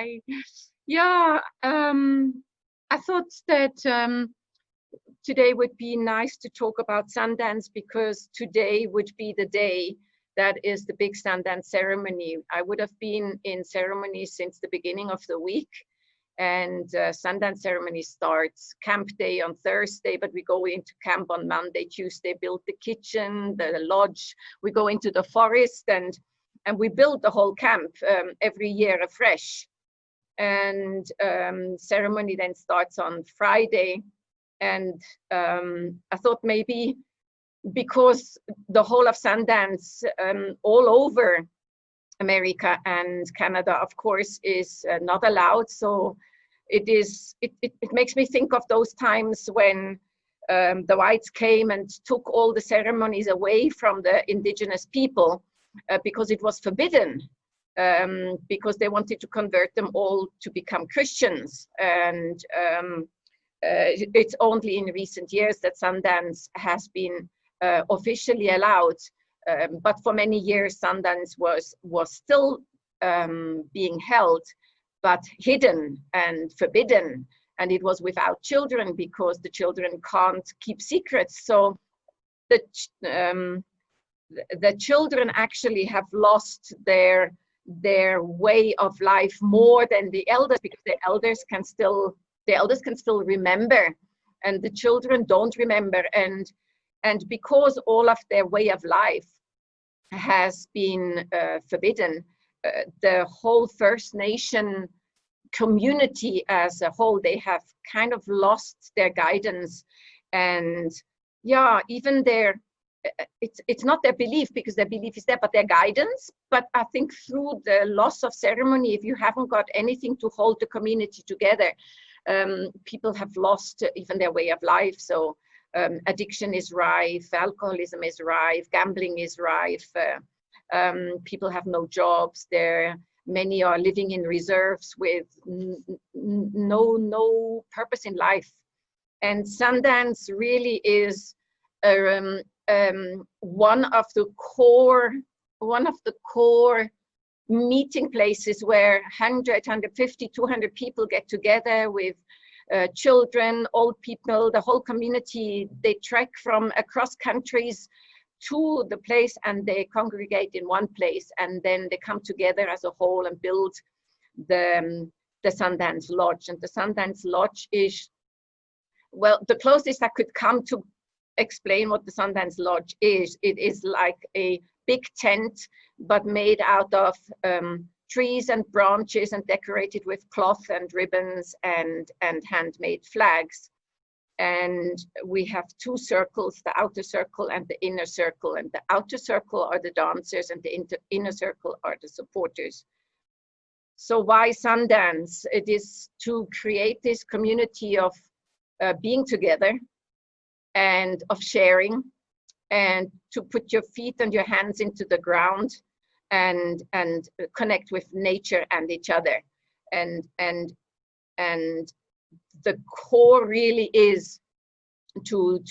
Hi. Yeah, I thought that today would be nice to talk about Sundance because today would be the day that is the big Sundance ceremony. I would have been in ceremony since the beginning of the week, and Sundance ceremony starts camp day on Thursday, but we go into camp on Monday, Tuesday, build the kitchen, the lodge. We go into the forest and we build the whole camp every year afresh. And ceremony then starts on Friday. And I thought maybe because the whole of Sundance all over America and Canada, of course, is not allowed. So it makes me think of those times when the whites came and took all the ceremonies away from the indigenous people because it was forbidden, because they wanted to convert them all to become Christians. And it's only in recent years that Sundance has been officially allowed. But for many years, Sundance was still being held, but hidden and forbidden. And it was without children because the children can't keep secrets. So the children actually have lost their way of life more than the elders, because the elders can still remember, and the children don't remember. And because all of their way of life has been forbidden, the whole First Nation community as a whole, they have kind of lost their guidance. And yeah, even their, it's not their belief, because their belief is there, but their guidance. But I think through the loss of ceremony, if you haven't got anything to hold the community together, people have lost even their way of life. So addiction is rife, alcoholism is rife, gambling is rife, people have no jobs, many are living in reserves with no purpose in life. And Sundance really is one of the core meeting places where 100, 150, 200 people get together with children, old people, the whole community. They trek from across countries to the place and they congregate in one place, and then they come together as a whole and build the Sundance Lodge. And the Sundance Lodge is, well, the closest I could come to explain what the Sundance Lodge is. It is like a big tent, but made out of trees and branches and decorated with cloth and ribbons and handmade flags. And we have two circles, the outer circle and the inner circle. And the outer circle are the dancers and the inner circle are the supporters. So why Sundance? It is to create this community of being together and of sharing, and to put your feet and your hands into the ground and connect with nature and each other. And the core really is to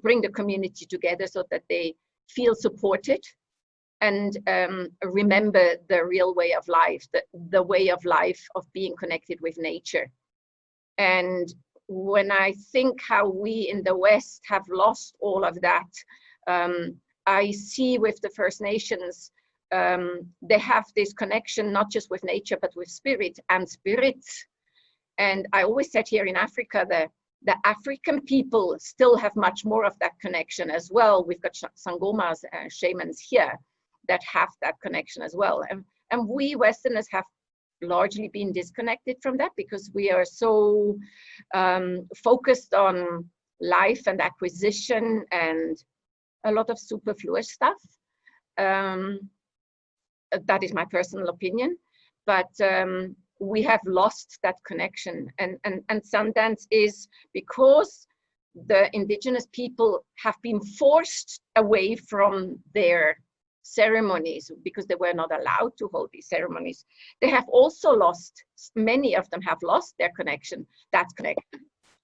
bring the community together so that they feel supported and remember the real way of life, the way of life of being connected with nature. And when I think how we in the West have lost all of that, I see with the First Nations, they have this connection not just with nature, but with spirit and spirits. And I always said here in Africa, the African people still have much more of that connection as well. We've got sangomas, shamans here that have that connection as well. And we Westerners have largely been disconnected from that because we are so focused on life and acquisition and a lot of superfluous stuff. That is my personal opinion, but we have lost that connection. And Sundance is because the indigenous people have been forced away from their ceremonies because they were not allowed to hold these ceremonies. They have also lost, many of them have lost their connection, that connection.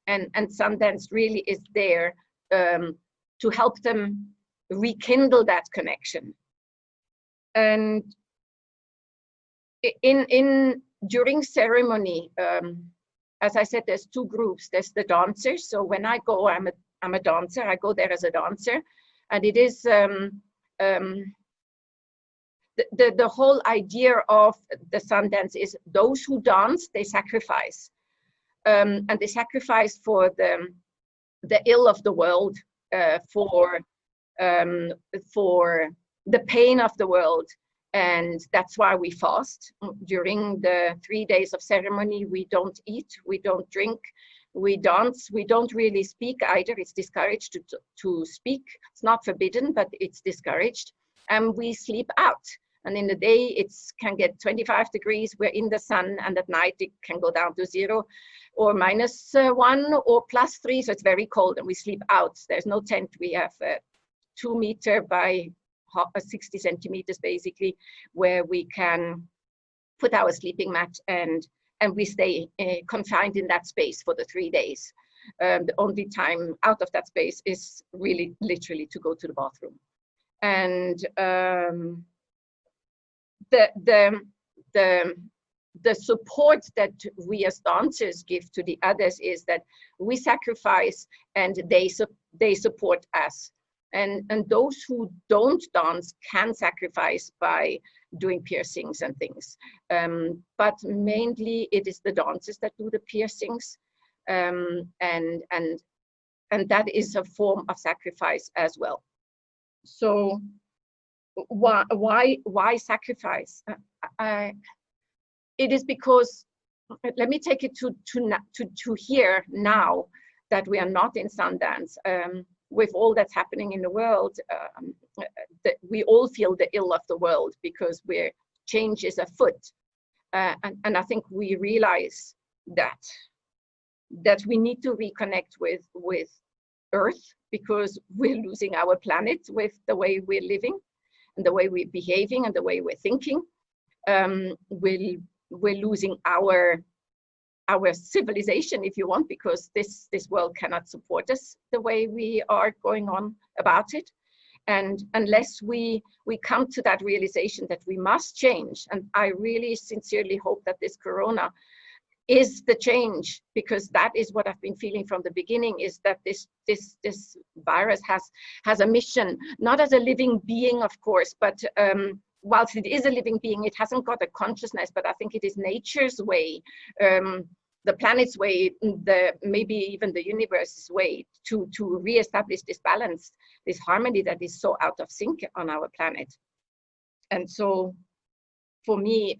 And Sundance really is there to help them rekindle that connection. And in during ceremony, as I said, there's two groups. There's the dancers. So when I go, I'm a dancer. I go there as a dancer, and it is the whole idea of the Sundance is those who dance, they sacrifice, and they sacrifice for the ill of the world, for the pain of the world. And that's why we fast. During the 3 days of ceremony, we don't eat, we don't drink, we dance, we don't really speak either. It's discouraged to speak. It's not forbidden, but it's discouraged. And we sleep out. And in the day, it can get 25 degrees. We're in the sun, and at night it can go down to 0 or -1 or +3. So it's very cold, and we sleep out. There's no tent. We have 2 meter by 60 centimeters, basically, where we can put our sleeping mat, and we stay confined in that space for the 3 days. The only time out of that space is really literally to go to the bathroom. And the support that we as dancers give to the others is that we sacrifice and they support us. And those who don't dance can sacrifice by doing piercings and things. But mainly it is the dancers that do the piercings. And that is a form of sacrifice as well. So why sacrifice? It is because, let me take it to here now that we are not in Sundance. With all that's happening in the world, that we all feel the ill of the world because change is afoot. And I think we realize that we need to reconnect with Earth, because we're losing our planet with the way we're living and the way we're behaving and the way we're thinking. We're losing our civilization, if you want, because this world cannot support us the way we are going on about it. And unless we come to that realization that we must change, and I really sincerely hope that this corona is the change, because that is what I've been feeling from the beginning, is that this virus has a mission, not as a living being, of course, but whilst it is a living being, it hasn't got a consciousness, but I think it is nature's way, the planet's way, maybe even the universe's way to reestablish this balance, this harmony that is so out of sync on our planet. And so for me,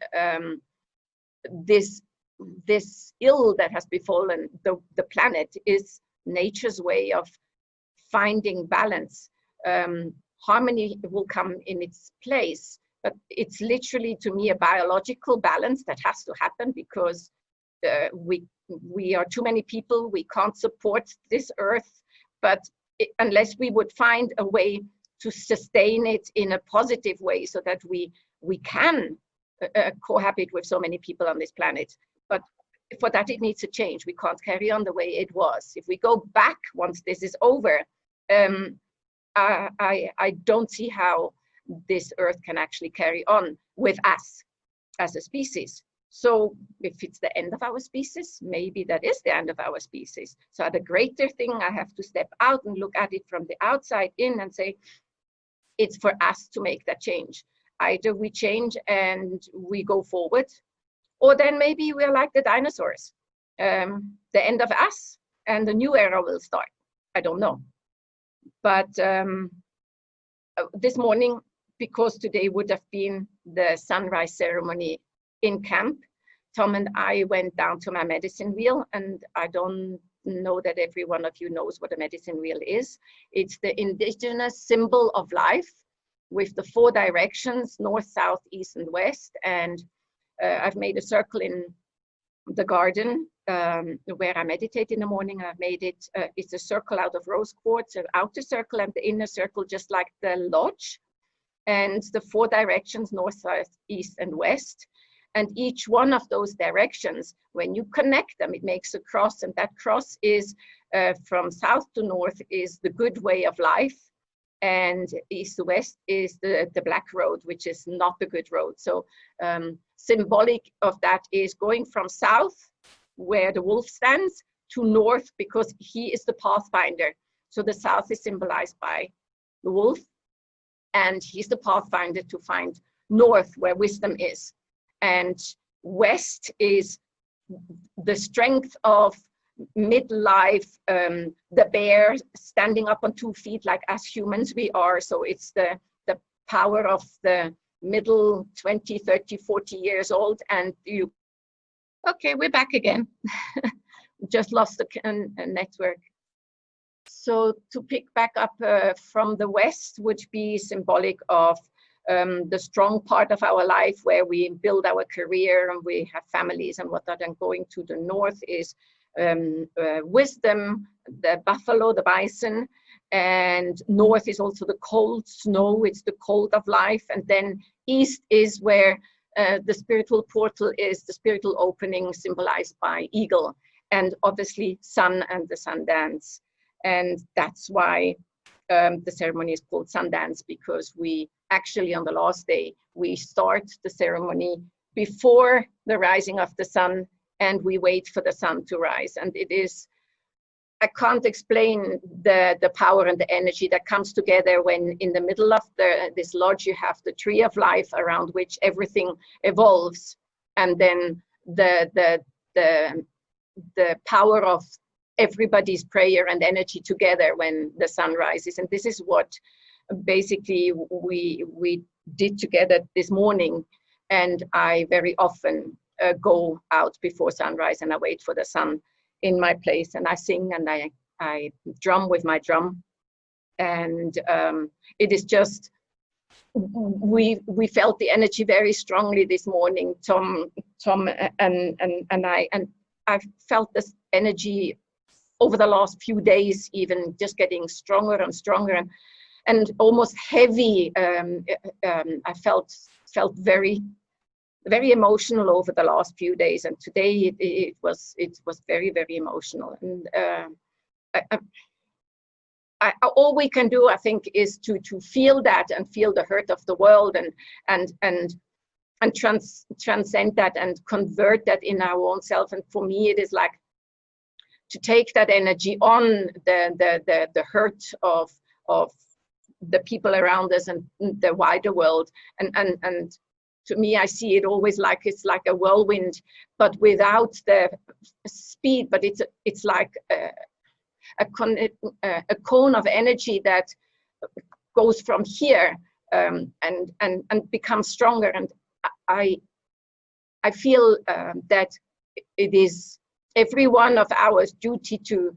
this ill that has befallen the planet is nature's way of finding balance. Harmony will come in its place, but it's literally, to me, a biological balance that has to happen, because we are too many people. We can't support this Earth, but unless we would find a way to sustain it in a positive way, so that we can cohabit with so many people on this planet. But for that, it needs to change. We can't carry on the way it was. If we go back once this is over, I don't see how this Earth can actually carry on with us as a species. So if it's the end of our species, maybe that is the end of our species. So the greater thing, I have to step out and look at it from the outside in and say, it's for us to make that change. Either we change and we go forward, or then maybe we're like the dinosaurs, the end of us, and the new era will start. I don't know. But this morning, because today would have been the sunrise ceremony in camp, Tom and I went down to my medicine wheel, and I don't know that every one of you knows what a medicine wheel is. It's the indigenous symbol of life with the 4 directions, north, south, east, and west. And I've made a circle in the garden where I meditate in the morning. I've made it, it's a circle out of rose quartz, an outer circle and the inner circle, just like the lodge. And the 4 directions, north, south, east, and west. And each one of those directions, when you connect them, it makes a cross. And that cross is from south to north is the good way of life. and east to west is the black road, which is not the good road. So symbolic of that is going from south, where the wolf stands, to north, because he is the pathfinder. So the south is symbolized by the wolf, and he's the pathfinder to find north, where wisdom is. And west is the strength of midlife, the bear standing up on 2 feet, like as humans we are. So it's the power of the middle 20, 30, 40 years old. And you, okay, we're back again. Just lost a network. So to pick back up from the west would be symbolic of the strong part of our life, where we build our career and we have families and whatnot. And going to the north is wisdom, the buffalo, the bison, and north is also the cold snow. It's the cold of life. And then east is where the spiritual portal is, the spiritual opening, symbolized by eagle, and obviously sun and the Sundance. And that's why the ceremony is called Sundance, because we actually, on the last day, we start the ceremony before the rising of the sun, and we wait for the sun to rise. And it is, I can't explain the power and the energy that comes together when in the middle of this lodge you have the tree of life, around which everything evolves, and then the power of everybody's prayer and energy together when the sun rises. And this is what basically we did together this morning. And I very often go out before sunrise, and I wait for the sun in my place, and I sing and I drum with my drum. And it is just, we felt the energy very strongly this morning, Tom and I felt this energy over the last few days, even just getting stronger and stronger, and almost heavy. I felt very emotional over the last few days, and today it was very, very emotional. And all we can do, I think, is to feel that and feel the hurt of the world, and transcend that and convert that in our own self. And for me, it is like to take that energy on the hurt of the people around us and the wider world, and to me, I see it always like it's like a whirlwind, but without the speed. But it's like a cone of energy that goes from here and becomes stronger. And I feel that it is every one of our duty to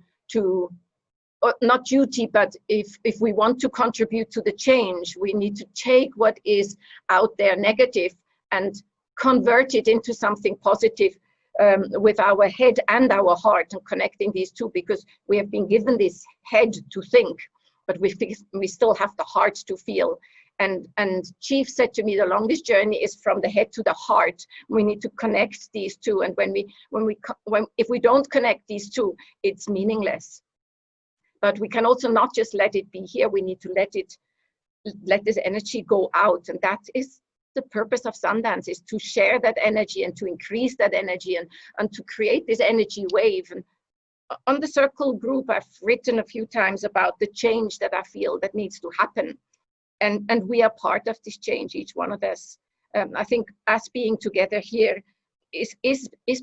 not duty, but if we want to contribute to the change, we need to take what is out there negative and convert it into something positive, with our head and our heart, and connecting these two, because we have been given this head to think, but we still have the heart to feel. And Chief said to me, the longest journey is from the head to the heart. We need to connect these two, and if we don't connect these two, it's meaningless. But we can also not just let it be here. We need to let this energy go out, and that is the purpose of Sundance, is to share that energy and to increase that energy, and to create this energy wave. And on the circle group, I've written a few times about the change that I feel that needs to happen. And we are part of this change, each one of us. I think us being together here is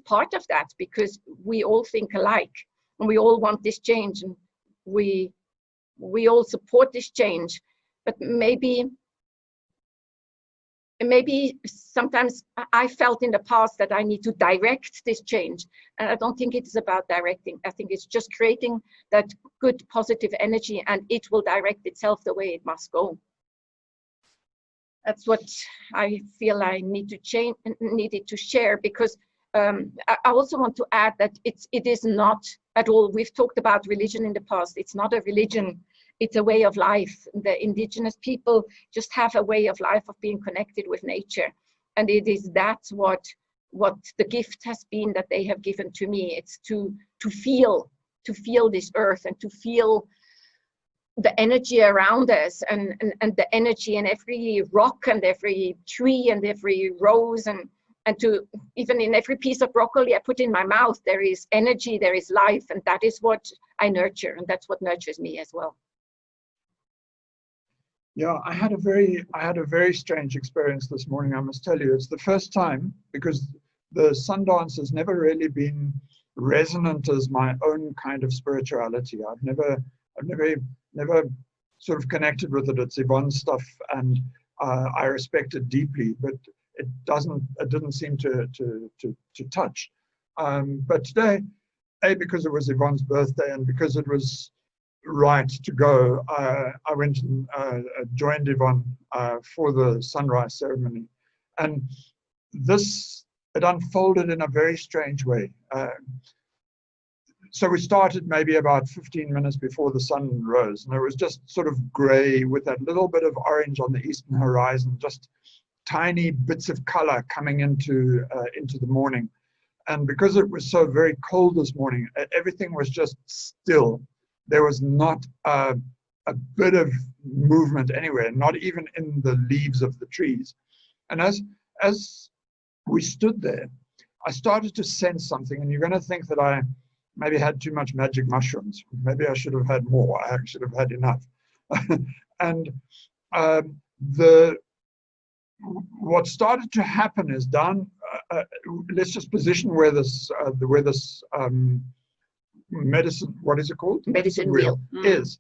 part of that, because we all think alike, and we all want this change, and we all support this change. But maybe sometimes I felt in the past that I need to direct this change, and I don't think it is about directing. I think it's just creating that good positive energy, and it will direct itself the way it must go. That's what I feel I needed to share, because I also want to add that it is not at all, we've talked about religion in the past, it's not a religion, it's a way of life. The indigenous people just have a way of life of being connected with nature, and it is that's what the gift has been that they have given to me. It's to feel this earth, and to feel the energy around us, and the energy in every rock and every tree and every rose, and to even in every piece of broccoli I put in my mouth, there is energy, there is life, and that is what I nurture, and that's what nurtures me as well. Yeah, I had a very strange experience this morning, I must tell you. It's the first time, because the Sundance has never really been resonant as my own kind of spirituality. I've never sort of connected with it. It's Yvonne's stuff, and I respect it deeply, but it didn't seem to touch. But today, because it was Yvonne's birthday and because it was right to go, I went and joined Yvonne for the sunrise ceremony, and it unfolded in a very strange way. So we started maybe about 15 minutes before the sun rose, and it was just sort of gray with that little bit of orange on the eastern horizon, just tiny bits of color coming into the morning. And because it was so very cold this morning, everything was just still. There was not a bit of movement anywhere, not even in the leaves of the trees. And as we stood there, I started to sense something, and you're going to think that I maybe had too much magic mushrooms. Maybe I should have had more. I should have had enough. And what started to happen is let's just position where this medicine, what is it called? Medicine wheel. Is.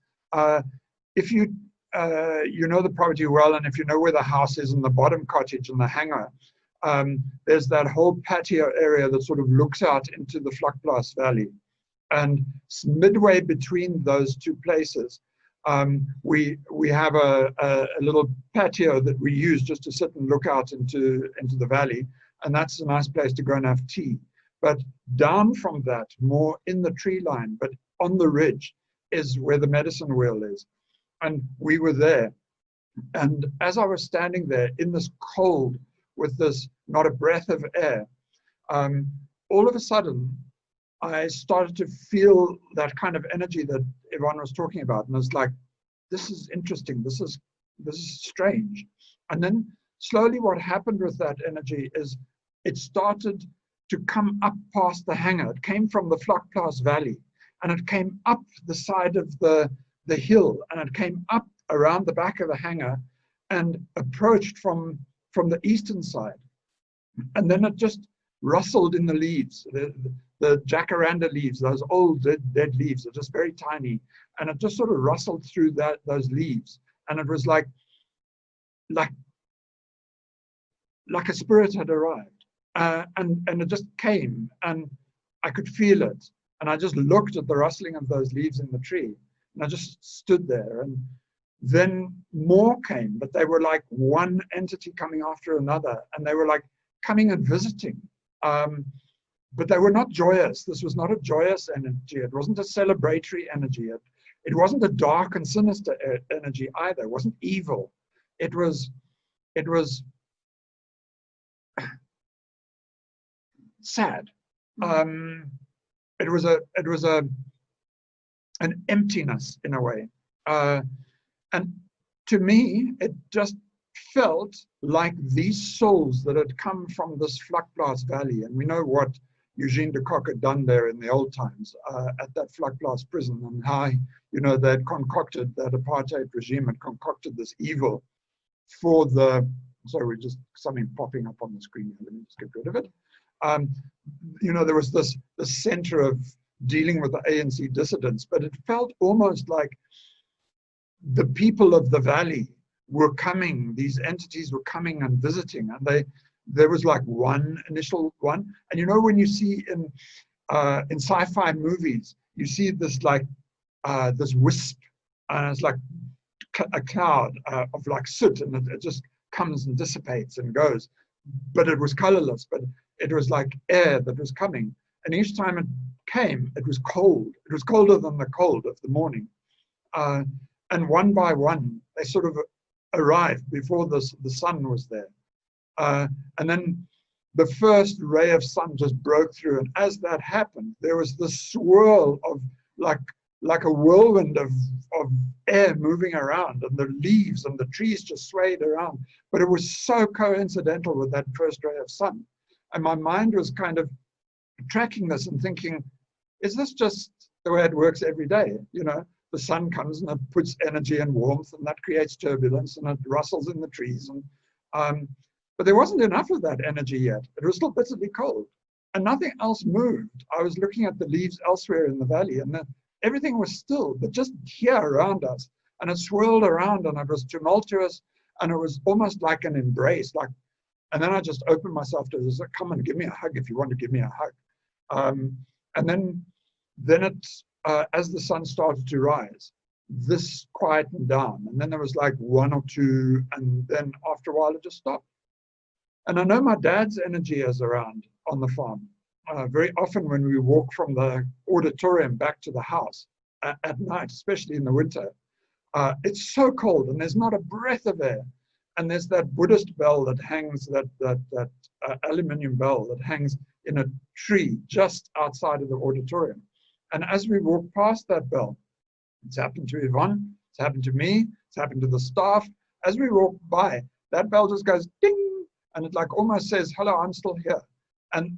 If you know the property well, and if you know where the house is in the bottom cottage and the hangar, there's that whole patio area that sort of looks out into the Vlakplaas Valley. And midway between those two places, we have a little patio that we use just to sit and look out into the valley, and that's a nice place to go and have tea. But down from that, more in the tree line, but on the ridge, is where the medicine wheel is. And we were there. And as I was standing there in this cold, with this not a breath of air, all of a sudden, I started to feel that kind of energy that Yvonne was talking about. And it's like, this is interesting, this is strange. And then slowly what happened with that energy is it started to come up past the hangar. It came from the Vlakplaas Valley, and it came up the side of the hill, and it came up around the back of the hangar and approached from the eastern side. And then it just rustled in the leaves, the jacaranda leaves, those old dead leaves are just very tiny, and it just sort of rustled through those leaves, and it was like a spirit had arrived, and it just came, and I could feel it, and I just looked at the rustling of those leaves in the tree, and I just stood there, and then more came, but they were like one entity coming after another, and they were like coming and visiting. But they were not joyous. This was not a joyous energy. It wasn't a celebratory energy. It wasn't a dark and sinister energy either. It wasn't evil. It was sad. It was an emptiness in a way. And to me, it just felt like these souls that had come from this Vlakplaas Valley, and we know what Eugene de Kock had done there in the old times at that Vlakplaas prison, and how, they'd concocted, that apartheid regime had concocted this evil for sorry, we're just something popping up on the screen here. Let me just get rid of it. There was this center of dealing with the ANC dissidents, but it felt almost like the people of the valley were coming, these entities were coming and visiting, and there was like one initial one. And when you see in sci-fi movies, you see this like this wisp, and it's like a cloud of like soot, and it just comes and dissipates and goes. But it was colorless, but it was like air that was coming. And each time it came, it was cold. It was colder than the cold of the morning. And one by one, they sort of arrived before the sun was there. And then the first ray of sun just broke through. And as that happened, there was this swirl of like like a whirlwind of air moving around, and the leaves and the trees just swayed around. But it was so coincidental with that first ray of sun. And my mind was kind of tracking this and thinking, is this just the way it works every day? You know, the sun comes and it puts energy and warmth, and that creates turbulence, and it rustles in the trees. And but there wasn't enough of that energy yet. It was still bitterly cold, and nothing else moved. I was looking at the leaves elsewhere in the valley, and everything was still, but just here around us. And it swirled around, and it was tumultuous, and it was almost like an embrace. And then I just opened myself to this, like, come and give me a hug if you want to give me a hug. And then it, as the sun started to rise, this quietened down. And then there was like one or two, and then after a while it just stopped. And I know my dad's energy is around on the farm. Very often when we walk from the auditorium back to the house at night, especially in the winter, it's so cold and there's not a breath of air. And there's that Buddhist bell that hangs, that aluminium bell that hangs in a tree just outside of the auditorium. And as we walk past that bell, it's happened to Yvonne, it's happened to me, it's happened to the staff. As we walk by, that bell just goes ding, and it like almost says, hello, I'm still here. And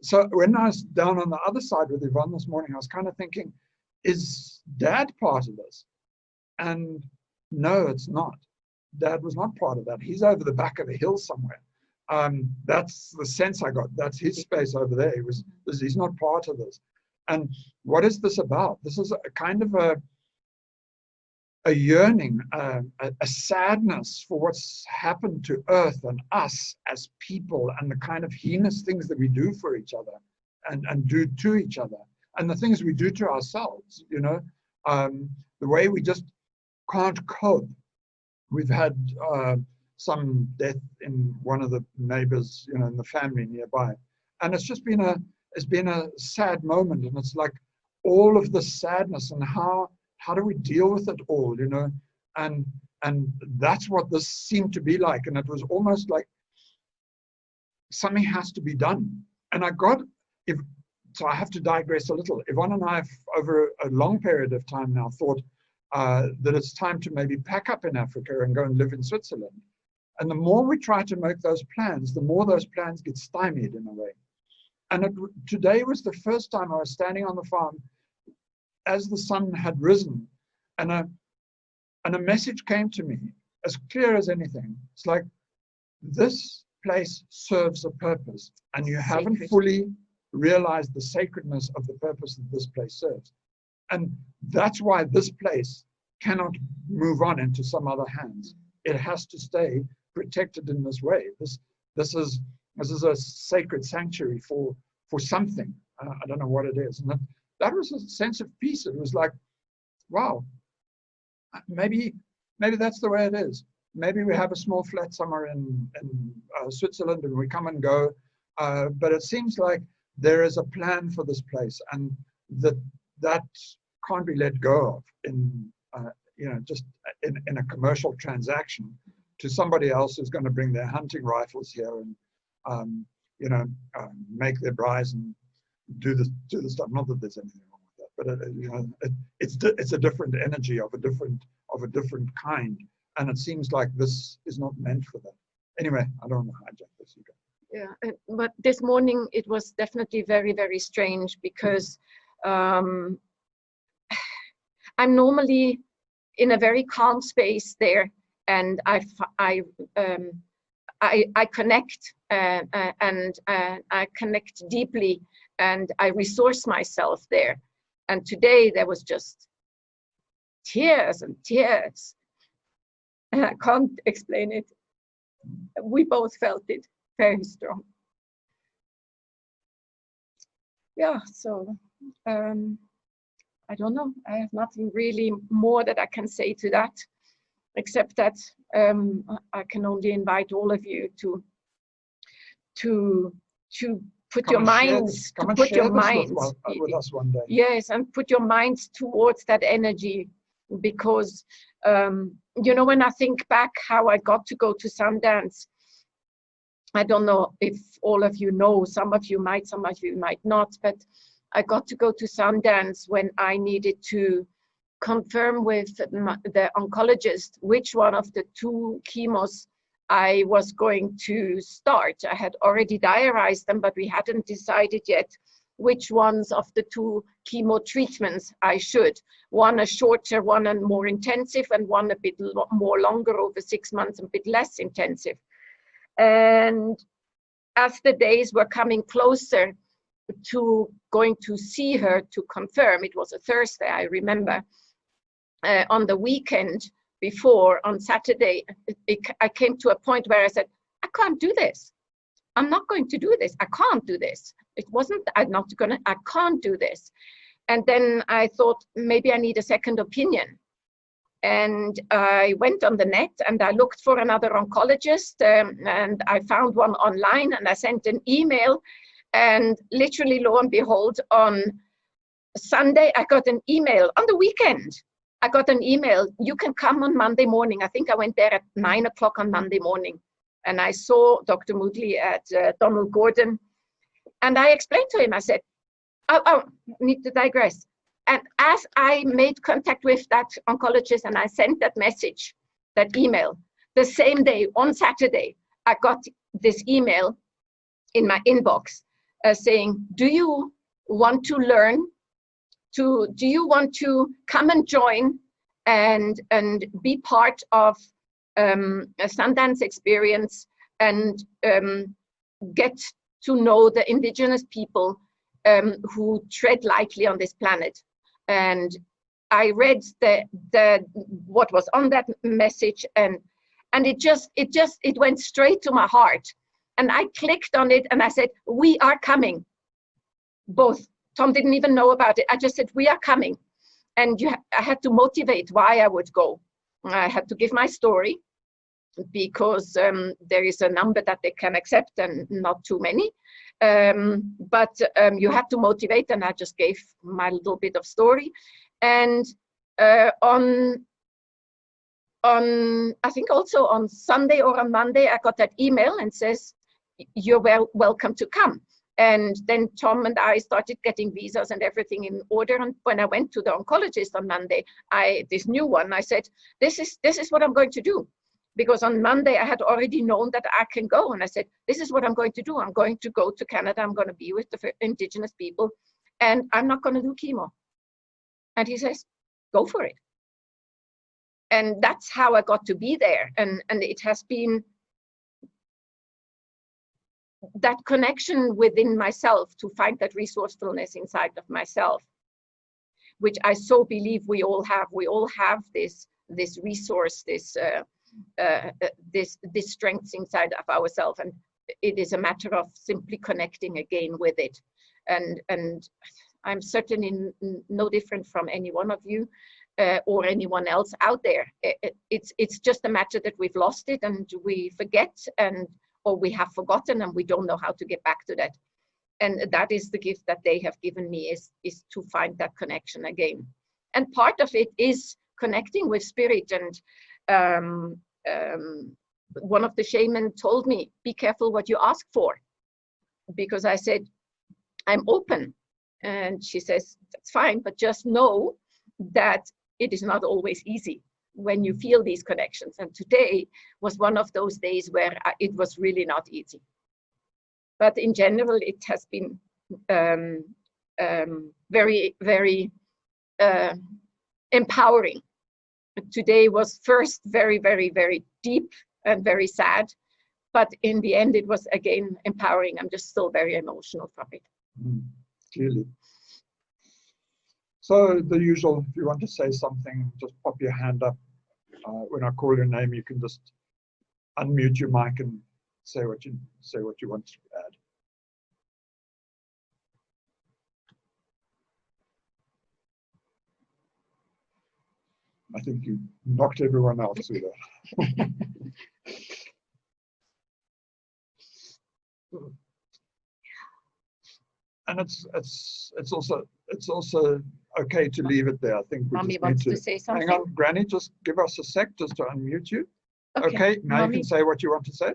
so when I was down on the other side with Yvonne this morning, I was kind of thinking, is Dad part of this? And no, it's not. Dad was not part of that. He's over the back of a hill somewhere. That's the sense I got. That's his space over there. He's not part of this. And what is this about? This is a kind of a yearning, a sadness for what's happened to Earth and us as people, and the kind of heinous things that we do for each other and do to each other, and the things we do to ourselves, you know, the way we just can't cope. We've had some death in one of the neighbors, you know, in the family nearby, and it's just been a sad moment. And it's like all of the sadness, and how do we deal with it all, you know? And that's what this seemed to be like. And it was almost like something has to be done. And so I have to digress a little. Yvonne and I have, over a long period of time now, thought that it's time to maybe pack up in Africa and go and live in Switzerland. And the more we try to make those plans, the more those plans get stymied in a way. And today was the first time I was standing on the farm as the sun had risen, and a message came to me as clear as anything. It's like, this place serves a purpose, and you haven't fully realized the sacredness of the purpose that this place serves. And that's why this place cannot move on into some other hands. It has to stay protected in this way. This is a sacred sanctuary for something. I don't know what it is. And that was a sense of peace. It was like, wow, maybe that's the way it is. Maybe we have a small flat somewhere in Switzerland, and we come and go. But it seems like there is a plan for this place, and that can't be let go of in just in a commercial transaction to somebody else who's going to bring their hunting rifles here and make their braais and do the stuff. Not that there's anything wrong with that, but it's a different energy of a different kind, and it seems like this is not meant for that. Anyway, I don't want to hijack this. You go. Yeah, but this morning it was definitely very, very strange, because I'm normally in a very calm space there, and I connect and I connect deeply, and I resource myself there. And today there was just tears and tears, and I can't explain it. We both felt it very strong. Yeah, so I don't know. I have nothing really more that I can say to that, except that I can only invite all of you to put your minds, with us one day. Yes, and put your minds towards that energy, because when I think back how I got to go to Sundance, I don't know if all of you know, some of you might not, but I got to go to Sundance when I needed to confirm with the oncologist which one of the 2 chemos I was going to start. I had already diarized them, but we hadn't decided yet which ones of the 2 chemo treatments I should. One a shorter, one a more intensive, and one a bit more longer, over 6 months, a bit less intensive. And as the days were coming closer to going to see her to confirm, it was a Thursday, I remember, on the weekend before, on Saturday, I came to a point where I said, I can't do this. I'm not going to do this. I can't do this. It wasn't, I can't do this. And then I thought, maybe I need a second opinion. And I went on the net and I looked for another oncologist, and I found one online, and I sent an email, and literally, lo and behold, on Sunday, I got an email on the weekend. I got an email, you can come on Monday morning. I think I went there at 9 o'clock on Monday morning. And I saw Dr. Moodley at Donald Gordon. And I explained to him, I said, oh, need to digress. And as I made contact with that oncologist and I sent that message, that email, the same day, on Saturday, I got this email in my inbox saying, do you want to learn? Do you want to come and join and be part of a Sundance experience and get to know the indigenous people who tread lightly on this planet? And I read what was on that message, and it went straight to my heart. And I clicked on it and I said, we are coming. Both. Tom didn't even know about it. I just said, we are coming. And I had to motivate why I would go. I had to give my story, because there is a number that they can accept and not too many. But you have to motivate, and I just gave my little bit of story. And I think also on Sunday or on Monday, I got that email and says, you're welcome to come. And then Tom and I started getting visas and everything in order. And when I went to the oncologist on Monday, this new one, I said, this is what I'm going to do. Because on Monday, I had already known that I can go. And I said, this is what I'm going to do. I'm going to go to Canada. I'm going to be with the indigenous people. And I'm not going to do chemo. And he says, go for it. And that's how I got to be there. And it has been that connection within myself to find that resourcefulness inside of myself, which I so believe we all have. We all have this resource, this strength inside of ourselves, and it is a matter of simply connecting again with it. And I'm certainly no different from any one of you or anyone else out there. It's just a matter that we've lost it and we forget, or we have forgotten, and we don't know how to get back to that. And that is the gift that they have given me, is to find that connection again. And part of it is connecting with spirit. And one of the shaman told me, be careful what you ask for, because I said, I'm open. And she says, that's fine, but just know that it is not always easy when you feel these connections. And today was one of those days where it was really not easy. But in general, it has been very, very empowering. Today was first very, very, very deep and very sad. But in the end, it was again empowering. I'm just still very emotional from it. Clearly. So the usual, if you want to say something, just pop your hand up. When I call your name, you can just unmute your mic and say what you want to add. I think you knocked everyone out through that. And it's also okay to leave it there. I think we Mommy just wants need to say something. Hang on, Granny, just give us a sec just to unmute you. Okay, now Mommy. you can say what you want to say.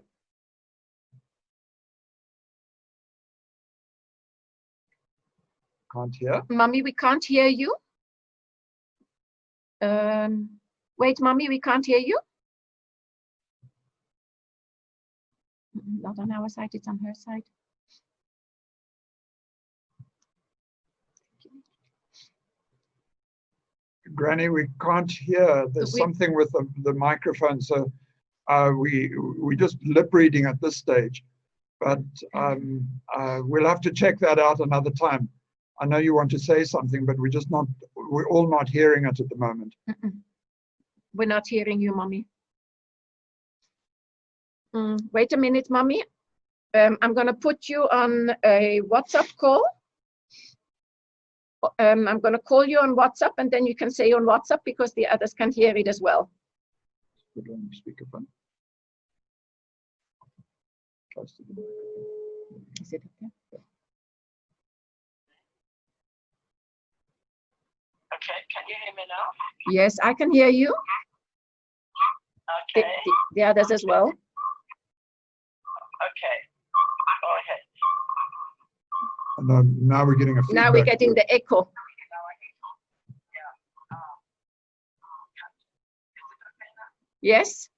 Can't hear. Mummy, we can't hear you. Wait, Mummy, we can't hear you. Not on our side, it's on her side. Granny, we can't hear. There's something with the microphone, so we just lip reading at this stage. But we'll have to check that out another time. I know you want to say something, but we're all not hearing it at the moment. We're not hearing you, Mommy. Wait a minute, Mommy. I'm going to put you on a WhatsApp call. I'm going to call you on WhatsApp, and then you can say on WhatsApp because the others can hear it as well. Put on speakerphone. Is it okay? Okay, can you hear me now? Yes, I can hear you. Okay. The others as well. Okay, go ahead. And now we're getting a feedback. Now we're getting the echo. Yes.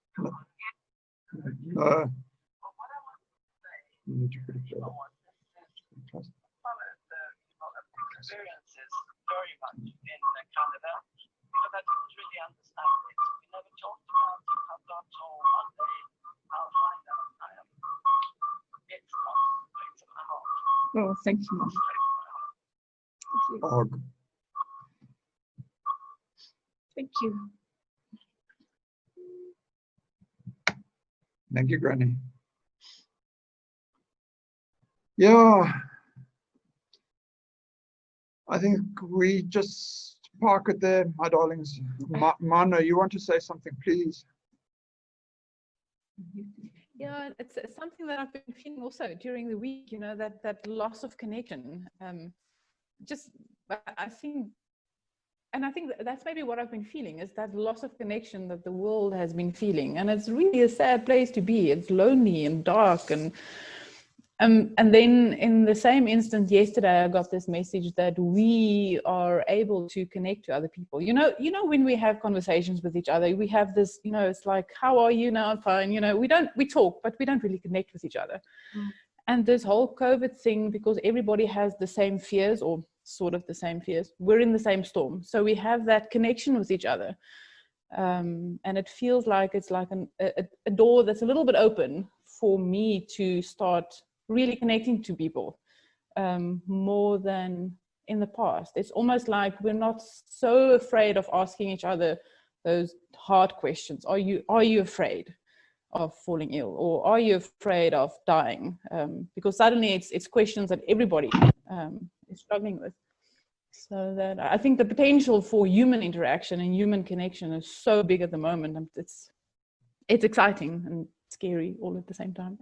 Experiences very much in Canada because I didn't really understand it. We never talked about it. I thought, oh, one day I'll find out. It's not straight to my heart. Oh, thank you, Mom. Oh, Thank you. thank you, Granny. Yeah. I think we just park it there, my darlings. Mano, you want to say something, please? Yeah, it's something that I've been feeling also during the week, you know, that loss of connection. I think that's maybe what I've been feeling, is that loss of connection that the world has been feeling. And it's really a sad place to be. It's lonely and dark. And then in the same instant yesterday, I got this message that we are able to connect to other people. You know, when we have conversations with each other, we have this, you know, it's like, how are you now? I'm fine. You know, we talk, but we don't really connect with each other. And this whole COVID thing, because everybody has the same fears, or sort of the same fears, we're in the same storm. So we have that connection with each other. And it feels like it's like a door that's a little bit open for me to start really connecting to people more than in the past. It's almost like we're not so afraid of asking each other those hard questions. Are you afraid of falling ill, or are you afraid of dying? Because suddenly it's questions that everybody is struggling with. So that I think the potential for human interaction and human connection is so big at the moment. And it's exciting and scary all at the same time.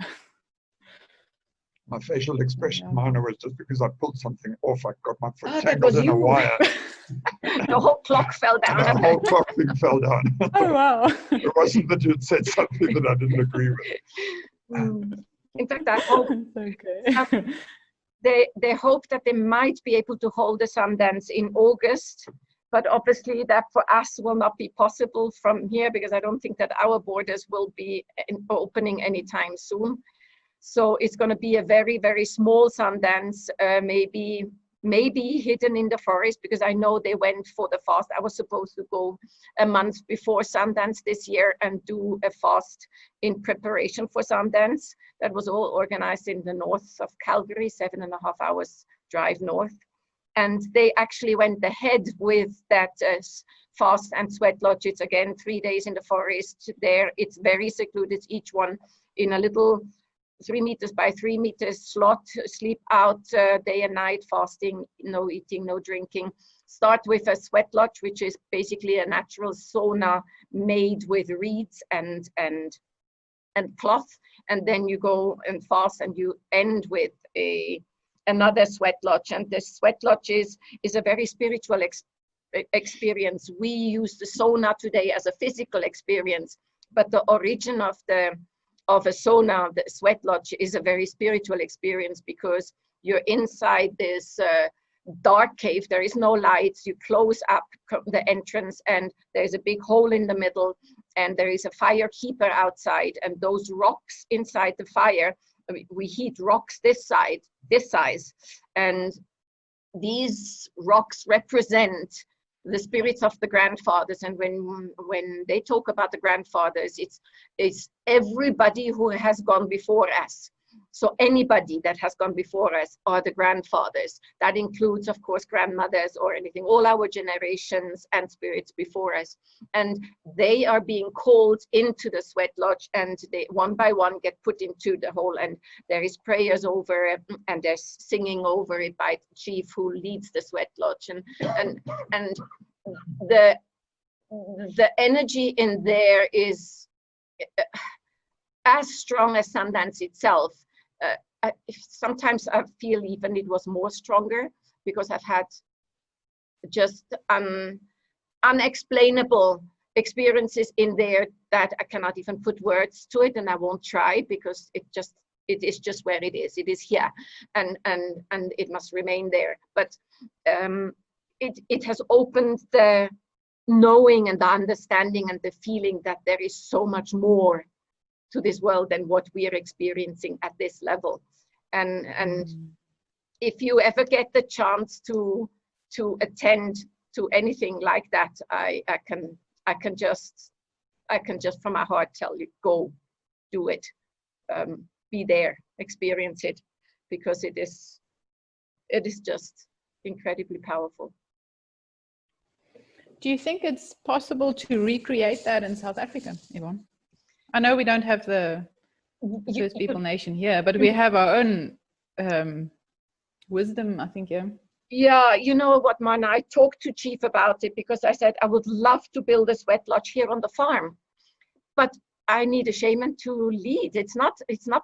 My facial expression, Mano, was just because I pulled something off. I got my foot that tangled was in a you. wire. The whole clock fell down. The whole clock thing fell down. Oh, wow. It wasn't that you'd said something that I didn't agree with. In fact, I hope Okay. they hope that they might be able to hold the Sundance in August, but obviously that for us will not be possible from here, because I don't think that our borders will be opening anytime soon. So it's going to be a very, very small Sundance, maybe hidden in the forest, because I know they went for the fast. I was supposed to go a month before Sundance this year and do a fast in preparation for Sundance. That was all organized in the north of Calgary, 7.5 hours drive north. And they actually went ahead with that fast and sweat lodges again, 3 days in the forest there. It's very secluded, each one in a little 3 meters by 3 meters slot, sleep out day and night, fasting, no eating, no drinking. Start with a sweat lodge, which is basically a natural sauna made with reeds and cloth. And then you go and fast, and you end with another sweat lodge. And the sweat lodge is a very spiritual experience. We use the sauna today as a physical experience, but the origin of a sauna, the sweat lodge, is a very spiritual experience, because you're inside this dark cave. There is no lights. You close up the entrance, and there's a big hole in the middle, and there is a fire keeper outside, and those rocks inside the fire, we heat rocks this size, and these rocks represent the spirits of the grandfathers. And when they talk about the grandfathers, it's everybody who has gone before us. So anybody that has gone before us are the grandfathers. That includes, of course, grandmothers or anything, all our generations and spirits before us. And they are being called into the sweat lodge, and they one by one get put into the hole, and there is prayers over it, and there's singing over it by the chief who leads the sweat lodge. And the energy in there is as strong as Sundance itself. Sometimes I feel even it was more stronger, because I've had just unexplainable experiences in there that I cannot even put words to it, and I won't try, because it is just where it is. It is here, and it must remain there. But it has opened the knowing and the understanding and the feeling that there is so much more to this world than what we are experiencing at this level. And if you ever get the chance to attend to anything like that, I can just from my heart tell you, go do it, be there, experience it, because it is just incredibly powerful. Do you think it's possible to recreate that in South Africa, Yvonne? I know we don't have the First People Nation here, but we have our own wisdom, I think, yeah. Yeah, you know what, man, I talked to Chief about it, because I said I would love to build a sweat lodge here on the farm, but I need a shaman to lead. It's not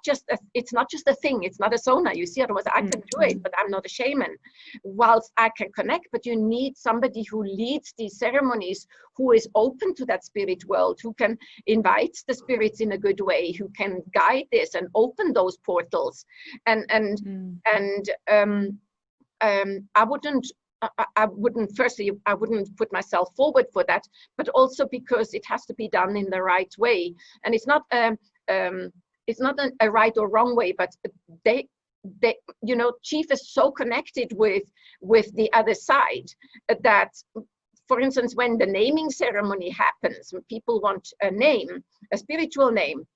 just a thing. It's not a sauna. You see, otherwise I can do it, but I'm not a shaman. Whilst I can connect, but you need somebody who leads these ceremonies, who is open to that spirit world, who can invite the spirits in a good way, who can guide this and open those portals. And I wouldn't put myself forward for that, but also because it has to be done in the right way. And it's not a right or wrong way, but they you know, Chief is so connected with the other side that, for instance, when the naming ceremony happens, when people want a name, a spiritual name,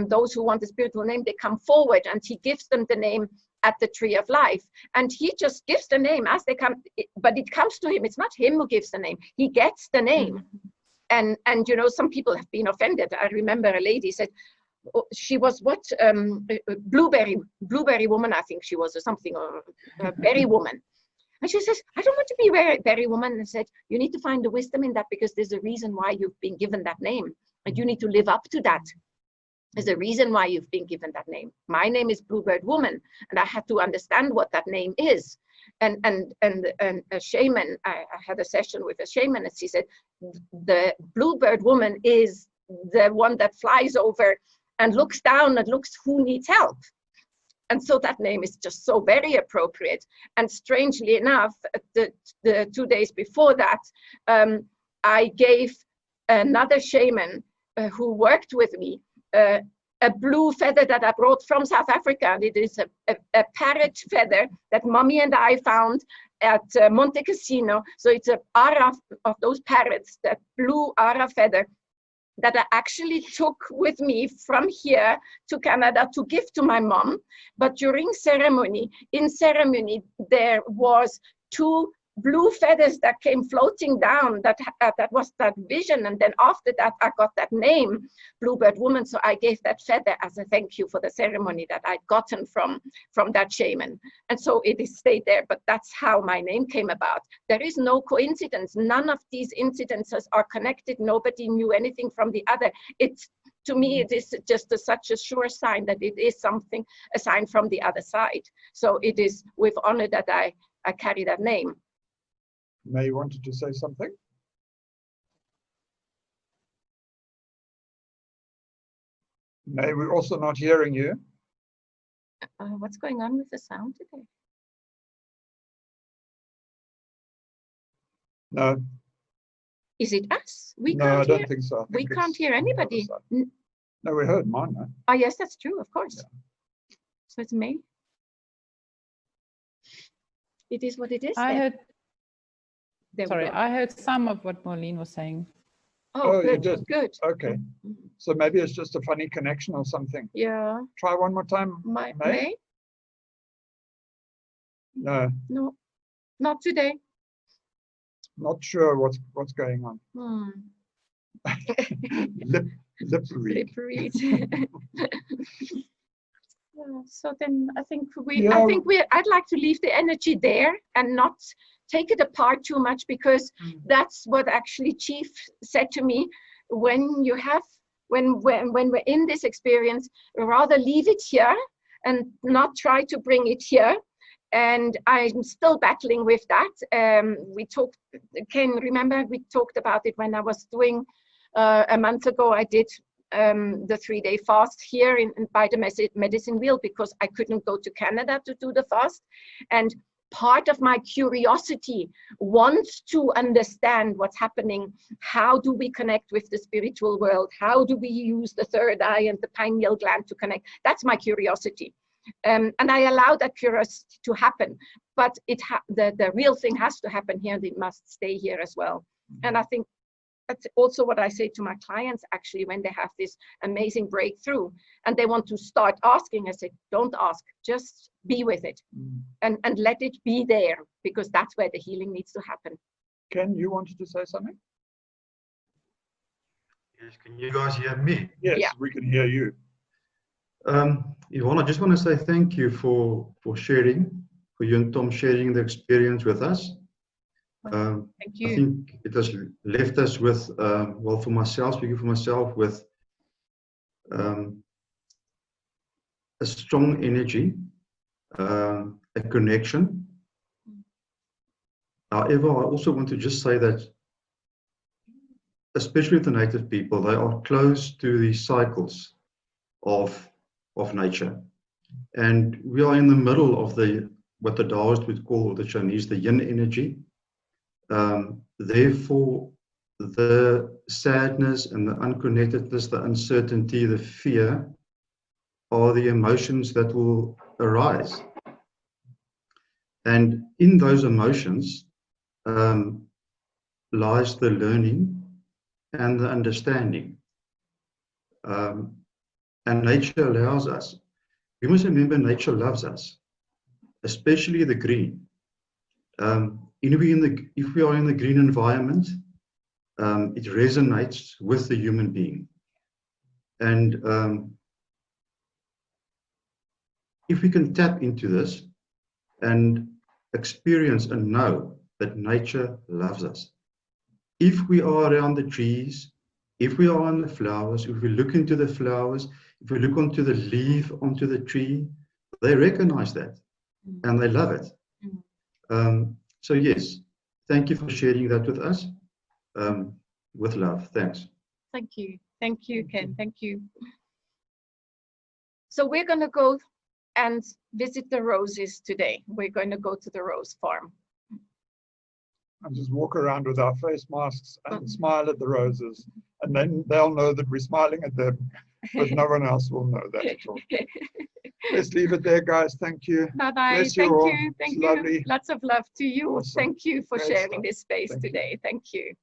those who want a spiritual name, they come forward and he gives them the name at the tree of life, and he just gives the name as they come, but it comes to him. It's not him who gives the name, he gets the name. And you know, some people have been offended. I remember a lady said, she was what, blueberry woman, I think she was, or something, or berry woman. And she says, I don't want to be berry woman. And I said, you need to find the wisdom in that, because there's a reason why you've been given that name, and you need to live up to that. There's a reason why you've been given that name. My name is Bluebird Woman, and I had to understand what that name is. And a shaman, I had a session with a shaman, and she said, the Bluebird Woman is the one that flies over and looks down and looks who needs help. And so that name is just so very appropriate. And strangely enough, the 2 days before that, I gave another shaman who worked with me a blue feather that I brought from South Africa. And it is a parrot feather that Mommy and I found at Monte Cassino. So it's a ara of those parrots, that blue ara feather that I actually took with me from here to Canada to give to my mom. But during ceremony, there was 2 blue feathers that came floating down. That was that vision. And then after that, I got that name, Bluebird Woman. So I gave that feather as a thank you for the ceremony that I'd gotten from that shaman. And so it is stayed there. But that's how my name came about. There is no coincidence. None of these incidences are connected. Nobody knew anything from the other. To me, it is just such a sure sign that it is something, a sign from the other side. So it is with honor that I carry that name. May, you wanted to say something? May, we're also not hearing you. What's going on with the sound today? No, Is it us? We no, I can't don't hear. think so. I We think can't it's hear on the other anybody. side. No, we heard mine. No? Oh, yes, that's true, of course. So it's me. It is what it is. I then. heard, There we sorry, go. I heard some of what Marlene was saying. Oh, you good, did? good. Okay. So maybe it's just a funny connection or something. Yeah. Try one more time. May? No, No, not today. not sure what's going on. Lip read. Lip read. Yeah, so then I think Yeah. I'd like to leave the energy there and not take it apart too much, because that's what actually Chief said to me. When we're in this experience, rather leave it here and not try to bring it here. And I'm still battling with that. We talked, Ken, remember we talked about it when I was doing a month ago. I did the 3-day fast here by the medicine wheel, because I couldn't go to Canada to do the fast. And part of my curiosity wants to understand what's happening. How do we connect with the spiritual world? How do we use the third eye and the pineal gland to connect? That's my curiosity. And I allow that curiosity to happen, but the real thing has to happen here, and it must stay here as well. And I think that's also what I say to my clients, actually, when they have this amazing breakthrough and they want to start asking. I say, don't ask, just be with it and let it be there, because that's where the healing needs to happen. Ken, you wanted to say something? Yes, can you guys hear me? Yes, Yeah. we can hear you. Yvonne, I just want to say thank you for sharing, for you and Tom sharing the experience with us. Thank you. I think it has left us with, well, for myself, speaking for myself, with a strong energy, a connection. However, I also want to just say that, especially with the native people, they are close to the cycles of nature. And we are in the middle of what the Taoists would call, or the Chinese, the yin energy. Therefore, the sadness and the unconnectedness, the uncertainty, the fear are the emotions that will arise. And in those emotions lies the learning and the understanding. And nature allows us. We must remember nature loves us, especially the green. If we are in the green environment, it resonates with the human being. And if we can tap into this and experience and know that nature loves us. If we are around the trees, if we are on the flowers, if we look into the flowers, if we look onto the leaf, onto the tree, they recognize that and they love it. So yes, thank you for sharing that with us. With love, thanks. Thank you. Thank you, Ken. Thank you. So we're going to go and visit the roses today. We're going to go to the rose farm. And just walk around with our face masks and smile at the roses. And then they'll know that we're smiling at them, but no one else will know that at all. Let's leave it there, guys. Thank you. Bye-bye. Bless Thank all. you. Thank It's you. lovely. Lots of love to you. Awesome. Thank you for Great sharing stuff. this space Thank you. today. Thank you.